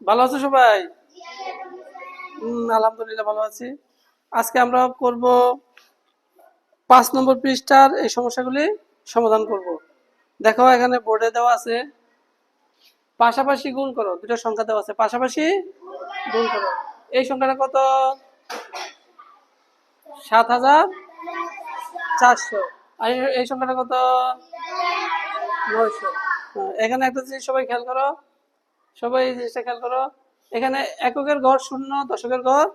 ভালো আছো সবাই? আলহামদুলিল্লাহ ভালো আছি। আজকে আমরা করব 5 নম্বর পৃষ্ঠার এই সমস্যাগুলি সমাধান করব। দেখো এখানে বোর্ডে দেওয়া আছে পাশাপাশি গুণ করো, দুটো সংখ্যা দেওয়া আছে, পাশাপাশি গুণ করো। এই সংখ্যাটা কত? 7,400। আর এই সংখ্যাটা কত? 900। এখানে একটা জিনিস সবাই খেয়াল করো, সবাই এই জিনিসটা খেয়াল করো। এখানে এককের গড় শূন্য, দশকের গড়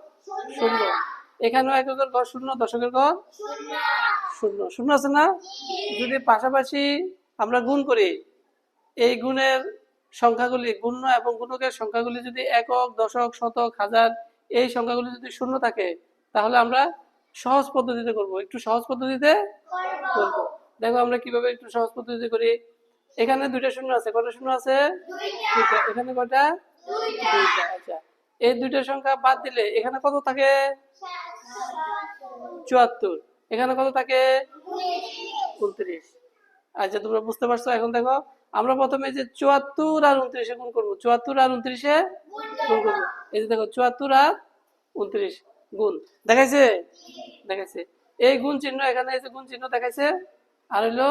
শূন্য। এখানেও এককের গড় শূন্য, দশকের গড় শূন্য শূন্য আছে না? যদি পাশাপাশি আমরা গুণ করি, এই গুণের সংখ্যাগুলি, গুণ্য এবং গুণকের সংখ্যাগুলি যদি একক, দশক, শতক, হাজার এই সংখ্যাগুলি যদি শূন্য থাকে, তাহলে আমরা সহজ পদ্ধতিতে করব। একটু সহজ পদ্ধতিতে করব। দেখো আমরা কিভাবে একটু সহজ পদ্ধতিতে করি। এখানে দুইটা শূন্য আছে, কয়টা শূন্য আছে? দুইটা। এখানে কয়টা? দুইটা। আচ্ছা, এই দুইটা সংখ্যা বাদ দিলে এখানে কত থাকে? 74। এখানে কত থাকে? 29। আচ্ছা, তোমরা বুঝতে পারছো? এখন দেখো আমরা প্রথমে যে 74 আর 29-এ গুণ করবো, 74 আর 29-এ গুণ করবো। এই যে দেখো 74 আর 29 গুণ দেখাইছে, দেখাইছে। এই গুণ চিহ্ন এখানে, এই যে গুণ চিহ্ন দেখাইছে। আর হইলো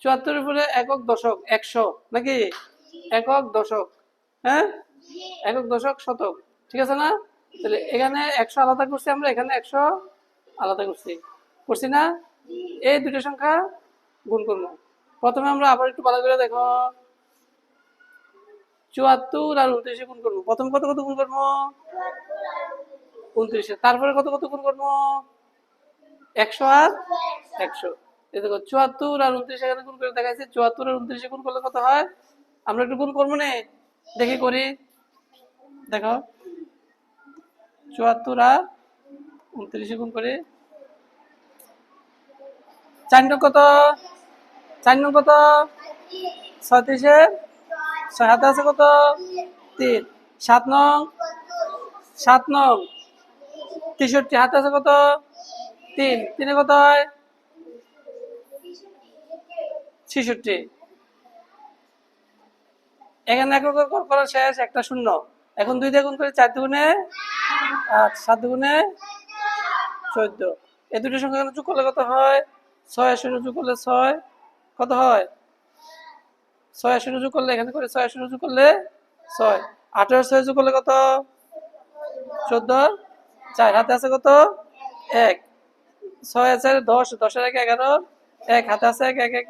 74 এর পরে একক, দশক, 100 নাকি? একক, দশক, হ্যাঁ, একক, দশক, শতক, ঠিক আছে না? তাহলে এখানে 100 আলাদা করছি আমরা, এখানে 100 আলাদা করছি, করছি না? এই দুটো সংখ্যা গুণ করবো। প্রথমে আমরা আবার একটু ভালো করে দেখো, 74 আর 29-এ গুণ করবো। প্রথমে কত কত গুণ করবো? 29-এ। তারপরে কত কত গুণ করবো? 100 আর 100। এই দেখো 74 আর 29 এখানে গুণ করে দেখাইছে। 74 আর 29-এ গুণ করলে কত হয়? আমরা একটু গুণ করবো না? দেখি করি। দেখো 74 আর 29-এ গুণ করে 4 নং কত? 4 নং কত? 36-এ 6 হাতে আছে কত? 3। 7 নং, 7 নং 63 হাতে আছে কত? 3। 3-এ কত হয়? 66। এখানে একক গড় করা শেষ, একটা শূন্য। এখন 2 দিয়ে গুণ করে 4 দুগুণে 8, 7 দুগুণে 14। এই দুটো সংখ্যা যোগ করলে কত হয়? 6 আর 0 যোগ করলে 6 কত হয়? 6 আর 0 যোগ করলে এখানে করে 6 আর 0 যোগ করলে 6। 8 আর 6 যোগ করলে কত? 14। 4 হাতে আছে কত? 1। 6 আর 4 10, 10 আর 1 11, 1 হাতে আছে 1, 1 1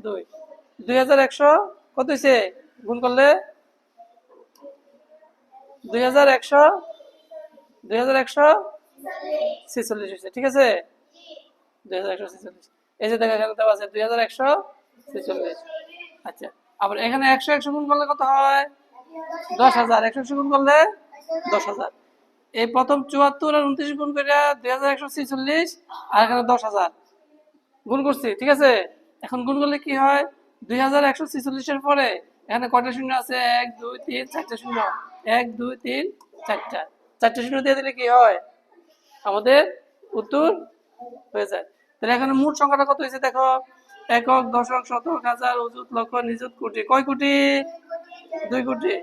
2। 2100 কত হয়েছে গুণ করলে? 2100, 2146 হয়েছে, ঠিক আছে? 2146। এই যে দেখা গেল দেওয়া আছে 2146। আচ্ছা, আবার এখানে 100 100 গুণ করলে কত হয়? 10,000। 100 100 গুণ করলে 10,000। এই প্রথম 74 আর 29 গুণ করে 2146, আর এখানে 10,000 গুণ করছি, ঠিক আছে? এখন গুণ করলে কি হয়? 2146-এর পরে এখানে কয়টা শূন্য আছে? 1 2 3 4টা শূন্য। 1 2 3 4টা, 4টা শূন্য দিয়ে দিলে কি হয়? আমাদের উত্তর হয়ে যায়। তাহলে এখানে মোট সংখ্যাটা কত হয়েছে দেখো, একক, দশক, শতক, হাজার, অযুত, লক্ষ, নিযুত, কোটি। কয় কোটি? 2 কোটি।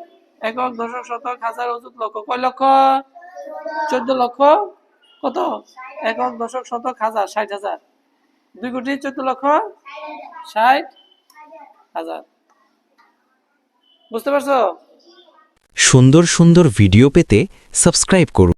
একক, দশক, শতক, হাজার, অযুত, লক্ষ, কয় লক্ষ? 14 লক্ষ। কত? একক, দশক, শতক, হাজার, 60,000। 2 কোটি 14 লক্ষ 60,000। বুঝতে পারছো? সুন্দর সুন্দর ভিডিও পেতে সাবস্ক্রাইব করুন।